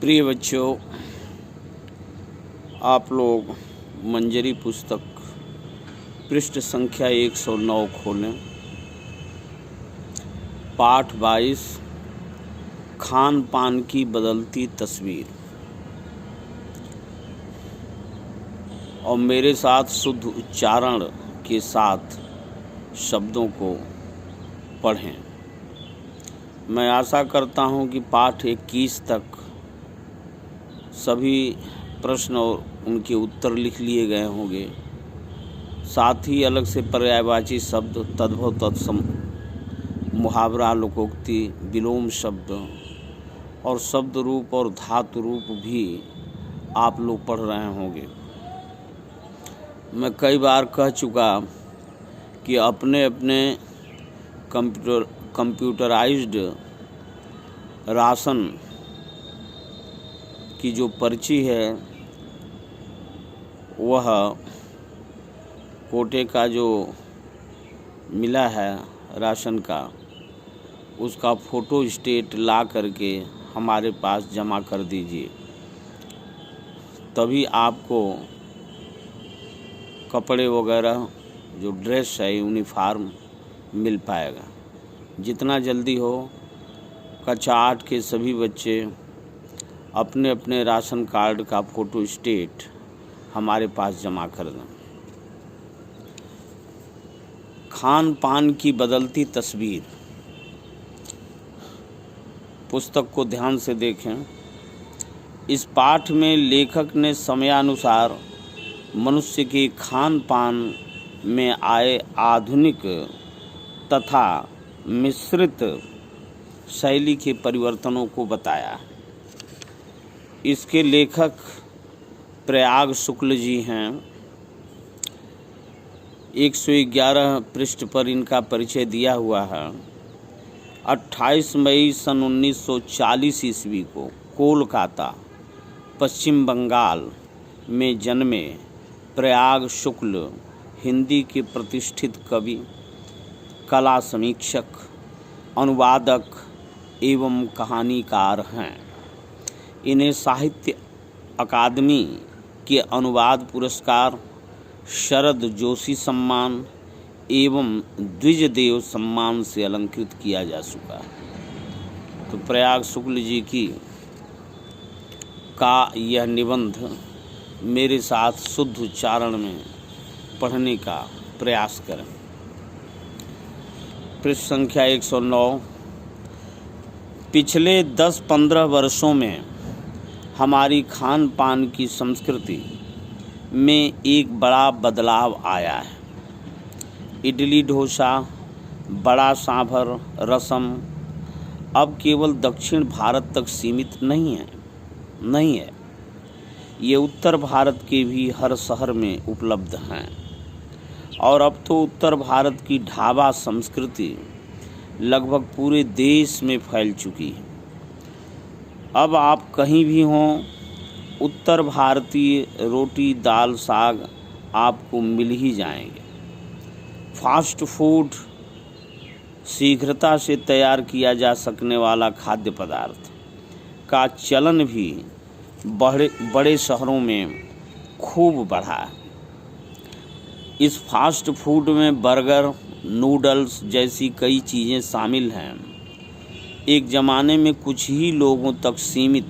प्रिय बच्चों, आप लोग मंजरी पुस्तक पृष्ठ संख्या 109 खोलें। पाठ 22 खान पान की बदलती तस्वीर, और मेरे साथ शुद्ध उच्चारण के साथ शब्दों को पढ़ें। मैं आशा करता हूं कि पाठ 21 तक सभी प्रश्न और उनके उत्तर लिख लिए गए होंगे। साथ ही अलग से पर्यायवाची शब्द, तद्भव, तत्सम, मुहावरा, लोकोक्ति, विलोम शब्द और शब्द रूप और धातु रूप भी आप लोग पढ़ रहे होंगे। मैं कई बार कह चुका कि अपने अपने कंप्यूटराइज्ड राशन की जो पर्ची है, वह कोटे का जो मिला है राशन का, उसका फ़ोटो स्टेट ला करके हमारे पास जमा कर दीजिए। तभी आपको कपड़े वगैरह जो ड्रेस है, यूनिफॉर्म मिल पाएगा। जितना जल्दी हो, कक्षा 8 के सभी बच्चे अपने अपने राशन कार्ड का फ़ोटो स्टेट हमारे पास जमा कर दें। खान पान की बदलती तस्वीर पुस्तक को ध्यान से देखें। इस पाठ में लेखक ने समयानुसार मनुष्य के खान पान में आए आधुनिक तथा मिश्रित शैली के परिवर्तनों को बताया। इसके लेखक प्रयाग शुक्ल जी हैं। 111 पृष्ठ पर इनका परिचय दिया हुआ है। 28 मई सन 1940 ईस्वी को कोलकाता, पश्चिम बंगाल में जन्मे प्रयाग शुक्ल हिंदी के प्रतिष्ठित कवि, कला समीक्षक, अनुवादक एवं कहानीकार हैं। इन्हें साहित्य अकादमी के अनुवाद पुरस्कार, शरद जोशी सम्मान एवं द्विजदेव सम्मान से अलंकृत किया जा चुका है। तो प्रयाग शुक्ल जी का यह निबंध मेरे साथ शुद्ध उच्चारण में पढ़ने का प्रयास करें। पृष्ठ संख्या 109। पिछले 10-15 वर्षों में हमारी खान पान की संस्कृति में एक बड़ा बदलाव आया है। इडली, डोसा, बड़ा सांभर, रसम अब केवल दक्षिण भारत तक सीमित नहीं है। ये उत्तर भारत के भी हर शहर में उपलब्ध हैं। और अब तो उत्तर भारत की ढाबा संस्कृति लगभग पूरे देश में फैल चुकी है। अब आप कहीं भी हों, उत्तर भारतीय रोटी, दाल, साग आपको मिल ही जाएंगे। फास्ट फूड, शीघ्रता से तैयार किया जा सकने वाला खाद्य पदार्थ का चलन भी बड़े शहरों में खूब बढ़ा है। इस फास्ट फूड में बर्गर, नूडल्स जैसी कई चीज़ें शामिल हैं। एक ज़माने में कुछ ही लोगों तक सीमित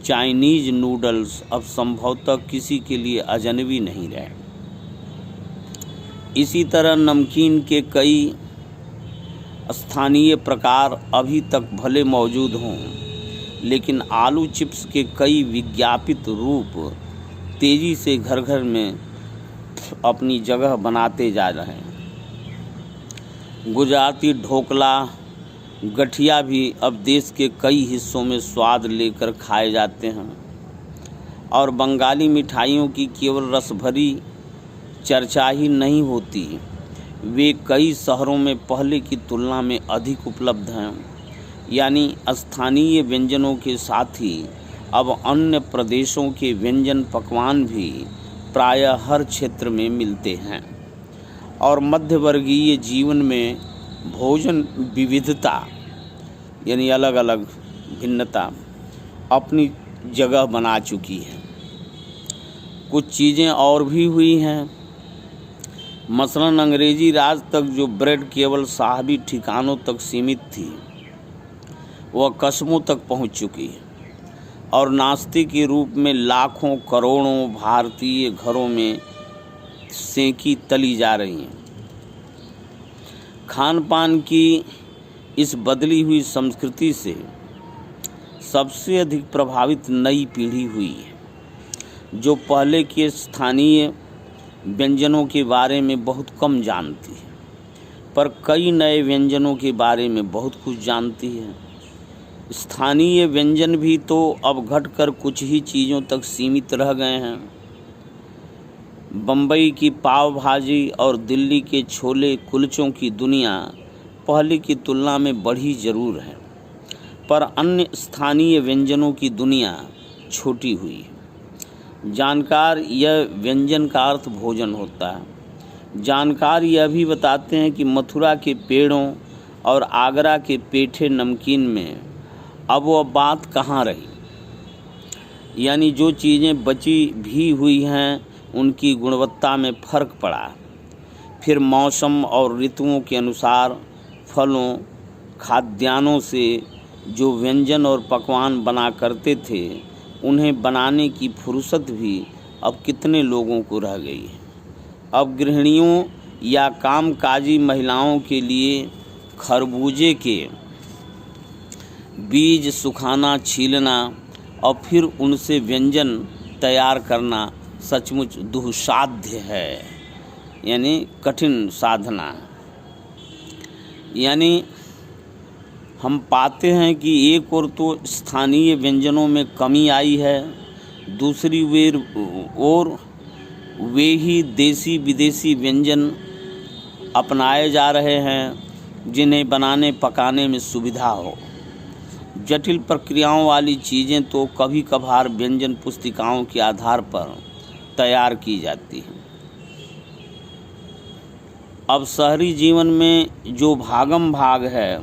चाइनीज़ नूडल्स अब संभवतः किसी के लिए अजनबी नहीं रहे। इसी तरह नमकीन के कई स्थानीय प्रकार अभी तक भले मौजूद हों, लेकिन आलू चिप्स के कई विज्ञापित रूप तेज़ी से घर घर में अपनी जगह बनाते जा रहे हैं। गुजराती ढोकला, गठिया भी अब देश के कई हिस्सों में स्वाद लेकर खाए जाते हैं। और बंगाली मिठाइयों की केवल रस भरी चर्चा ही नहीं होती, वे कई शहरों में पहले की तुलना में अधिक उपलब्ध हैं। यानी स्थानीय व्यंजनों के साथ ही अब अन्य प्रदेशों के व्यंजन पकवान भी प्रायः हर क्षेत्र में मिलते हैं। और मध्यवर्गीय जीवन में भोजन विविधता यानी अलग अलग भिन्नता अपनी जगह बना चुकी है। कुछ चीज़ें और भी हुई हैं। मसलन अंग्रेजी राज तक जो ब्रेड केवल साहबी ठिकानों तक सीमित थी, वह कस्बों तक पहुंच चुकी है और नाश्ते के रूप में लाखों करोड़ों भारतीय घरों में सेंकी तली जा रही हैं। खान पान की इस बदली हुई संस्कृति से सबसे अधिक प्रभावित नई पीढ़ी हुई है, जो पहले के स्थानीय व्यंजनों के बारे में बहुत कम जानती है, पर कई नए व्यंजनों के बारे में बहुत कुछ जानती है। स्थानीय व्यंजन भी तो अब घटकर कुछ ही चीज़ों तक सीमित रह गए हैं। बम्बई की पाव भाजी और दिल्ली के छोले कुलचों की दुनिया पहले की तुलना में बढ़ी जरूर है, पर अन्य स्थानीय व्यंजनों की दुनिया छोटी हुई है। जानकार यह व्यंजन का अर्थ भोजन होता है। जानकार यह भी बताते हैं कि मथुरा के पेड़ों और आगरा के पेठे नमकीन में अब वह बात कहाँ रही, यानी जो चीज़ें बची भी हुई हैं उनकी गुणवत्ता में फ़र्क पड़ा। फिर मौसम और ऋतुओं के अनुसार फलों खाद्यान्नों से जो व्यंजन और पकवान बना करते थे, उन्हें बनाने की फुर्सत भी अब कितने लोगों को रह गई है। अब गृहिणियों या कामकाजी महिलाओं के लिए खरबूजे के बीज सुखाना, छीलना और फिर उनसे व्यंजन तैयार करना सचमुच दुस्साध्य है, यानी कठिन साधना। यानी हम पाते हैं कि एक ओर तो स्थानीय व्यंजनों में कमी आई है, दूसरी ओर वे ही देसी विदेशी व्यंजन अपनाए जा रहे हैं जिन्हें बनाने पकाने में सुविधा हो। जटिल प्रक्रियाओं वाली चीज़ें तो कभी कभार व्यंजन पुस्तिकाओं के आधार पर तैयार की जाती हैं। अब शहरी जीवन में जो भागम भाग है,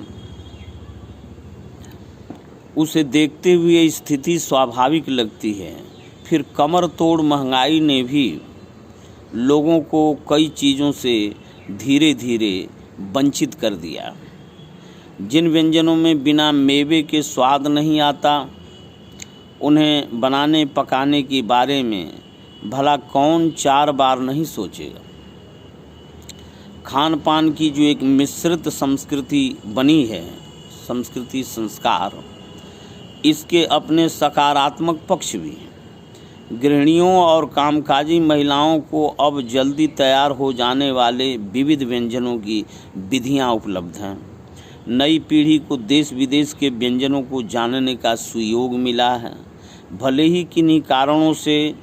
उसे देखते हुए स्थिति स्वाभाविक लगती है। फिर कमर तोड़ महंगाई ने भी लोगों को कई चीज़ों से धीरे धीरे वंचित कर दिया। जिन व्यंजनों में बिना मेवे के स्वाद नहीं आता, उन्हें बनाने पकाने के बारे में भला कौन 4 बार नहीं सोचेगा। खान पान की जो एक मिश्रित संस्कृति बनी है, संस्कृति संस्कार, इसके अपने सकारात्मक पक्ष भी हैं। गृहिणियों और कामकाजी महिलाओं को अब जल्दी तैयार हो जाने वाले विविध व्यंजनों की विधियां उपलब्ध हैं। नई पीढ़ी को देश विदेश के व्यंजनों को जानने का सुयोग मिला है, भले ही किन्हीं कारणों से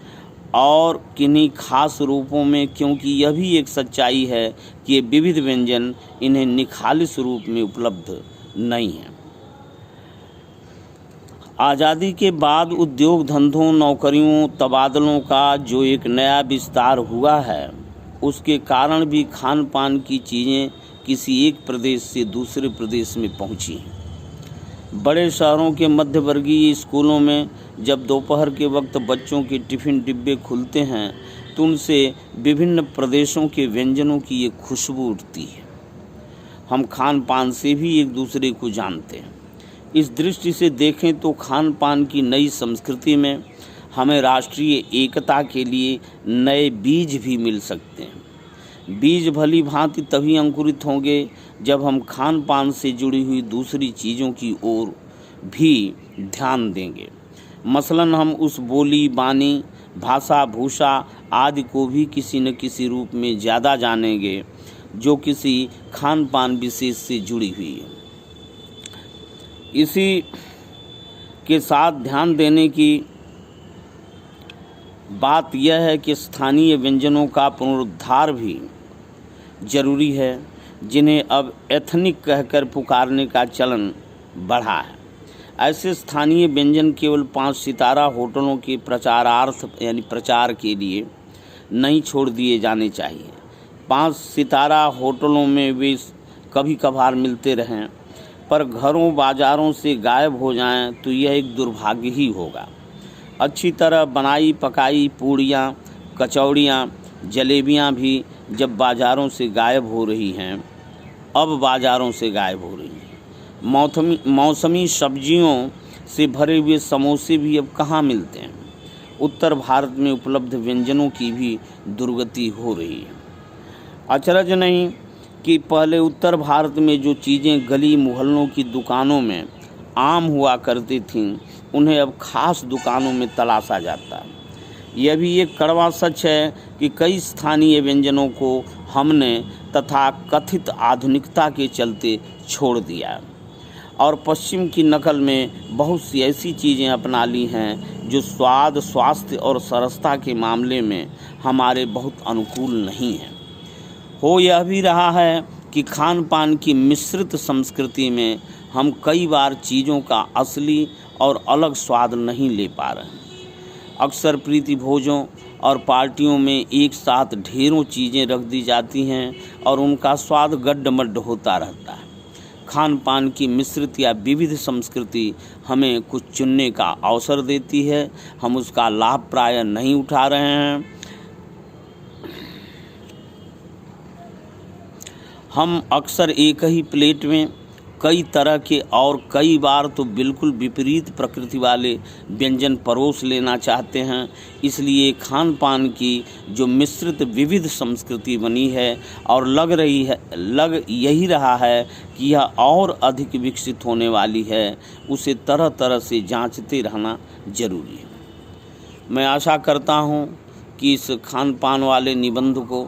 और किन्हीं खास रूपों में, क्योंकि यह भी एक सच्चाई है कि ये विविध व्यंजन इन्हें निखालिस रूप में उपलब्ध नहीं हैं। आज़ादी के बाद उद्योग धंधों, नौकरियों, तबादलों का जो एक नया विस्तार हुआ है, उसके कारण भी खान पान की चीज़ें किसी एक प्रदेश से दूसरे प्रदेश में पहुंची हैं। बड़े शहरों के मध्यवर्गीय स्कूलों में जब दोपहर के वक्त बच्चों के टिफ़िन डिब्बे खुलते हैं, तो उनसे विभिन्न प्रदेशों के व्यंजनों की एक खुशबू उठती है। हम खान पान से भी एक दूसरे को जानते हैं। इस दृष्टि से देखें तो खान पान की नई संस्कृति में हमें राष्ट्रीय एकता के लिए नए बीज भी मिल सकते हैं। बीज भली भांति तभी अंकुरित होंगे जब हम खान पान से जुड़ी हुई दूसरी चीज़ों की ओर भी ध्यान देंगे। मसलन हम उस बोली, बानी, भाषा, भूषा आदि को भी किसी न किसी रूप में ज़्यादा जानेंगे जो किसी खान पान विशेष से जुड़ी हुई है। इसी के साथ ध्यान देने की बात यह है कि स्थानीय व्यंजनों का पुनरुद्धार भी जरूरी है, जिन्हें अब एथनिक कहकर पुकारने का चलन बढ़ा है। ऐसे स्थानीय व्यंजन केवल 5 सितारा होटलों के प्रचारार्थ यानी प्रचार के लिए नहीं छोड़ दिए जाने चाहिए। 5 सितारा होटलों में वे कभी कभार मिलते रहें, पर घरों बाजारों से गायब हो जाएं तो यह एक दुर्भाग्य ही होगा। अच्छी तरह बनाई पकाई पूड़ियाँ, कचौड़ियाँ, जलेबियाँ भी जब बाज़ारों से गायब हो रही हैं, अब बाज़ारों से गायब हो रही हैं। मौसमी सब्जियों से भरे हुए समोसे भी अब कहाँ मिलते हैं। उत्तर भारत में उपलब्ध व्यंजनों की भी दुर्गति हो रही है। अचरज नहीं कि पहले उत्तर भारत में जो चीज़ें गली मोहल्लों की दुकानों में आम हुआ करती थीं, उन्हें अब खास दुकानों में तलाशा जाता है। यह भी एक कड़वा सच है कि कई स्थानीय व्यंजनों को हमने तथा कथित आधुनिकता के चलते छोड़ दिया और पश्चिम की नकल में बहुत सी ऐसी चीज़ें अपना ली हैं जो स्वाद, स्वास्थ्य और सरसता के मामले में हमारे बहुत अनुकूल नहीं हैं। हो यह भी रहा है कि खान पान की मिश्रित संस्कृति में हम कई बार चीज़ों का असली और अलग स्वाद नहीं ले पा रहे हैं। अक्सर प्रीति भोजों और पार्टियों में एक साथ ढेरों चीज़ें रख दी जाती हैं और उनका स्वाद गड्ढ-मड्ढ होता रहता है। खान पान की मिश्रित या विविध संस्कृति हमें कुछ चुनने का अवसर देती है, हम उसका लाभ प्राय नहीं उठा रहे हैं। हम अक्सर एक ही प्लेट में कई तरह के और कई बार तो बिल्कुल विपरीत प्रकृति वाले व्यंजन परोस लेना चाहते हैं। इसलिए खान पान की जो मिश्रित विविध संस्कृति बनी है और लग यही रहा है कि यह और अधिक विकसित होने वाली है, उसे तरह तरह से जांचते रहना जरूरी है। मैं आशा करता हूँ कि इस खान पान वाले निबंध को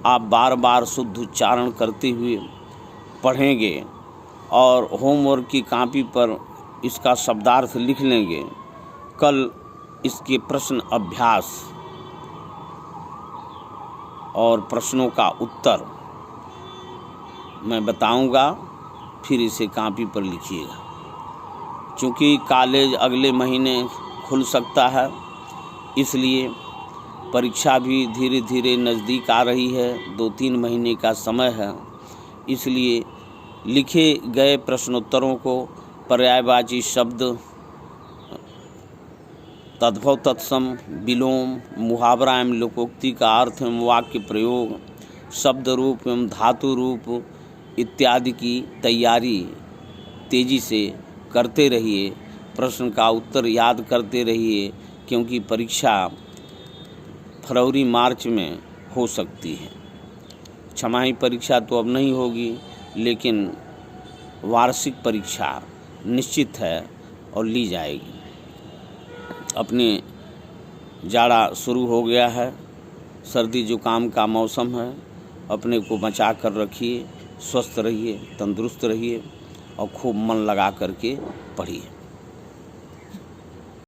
आप बार बार शुद्ध उच्चारण करते हुए पढ़ेंगे और होमवर्क की कॉपी पर इसका शब्दार्थ लिख लेंगे। कल इसके प्रश्न अभ्यास और प्रश्नों का उत्तर मैं बताऊंगा, फिर इसे कॉपी पर लिखिएगा। चूँकि कॉलेज अगले महीने खुल सकता है, इसलिए परीक्षा भी धीरे धीरे नज़दीक आ रही है। 2-3 महीने का समय है, इसलिए लिखे गए प्रश्नोत्तरों को पर्यायवाची शब्द, तद्भव तत्सम, विलोम, मुहावरा एवं लोकोक्ति का अर्थ एवं वाक्य प्रयोग, शब्द रूप एवं धातु रूप इत्यादि की तैयारी तेज़ी से करते रहिए। प्रश्न का उत्तर याद करते रहिए, क्योंकि परीक्षा फरवरी-मार्च में हो सकती है। छमाही परीक्षा तो अब नहीं होगी, लेकिन वार्षिक परीक्षा निश्चित है और ली जाएगी। अपने जाड़ा शुरू हो गया है, सर्दी जुकाम का मौसम है। अपने को बचा कर रखिए, स्वस्थ रहिए, तंदुरुस्त रहिए और खूब मन लगा करके पढ़िए।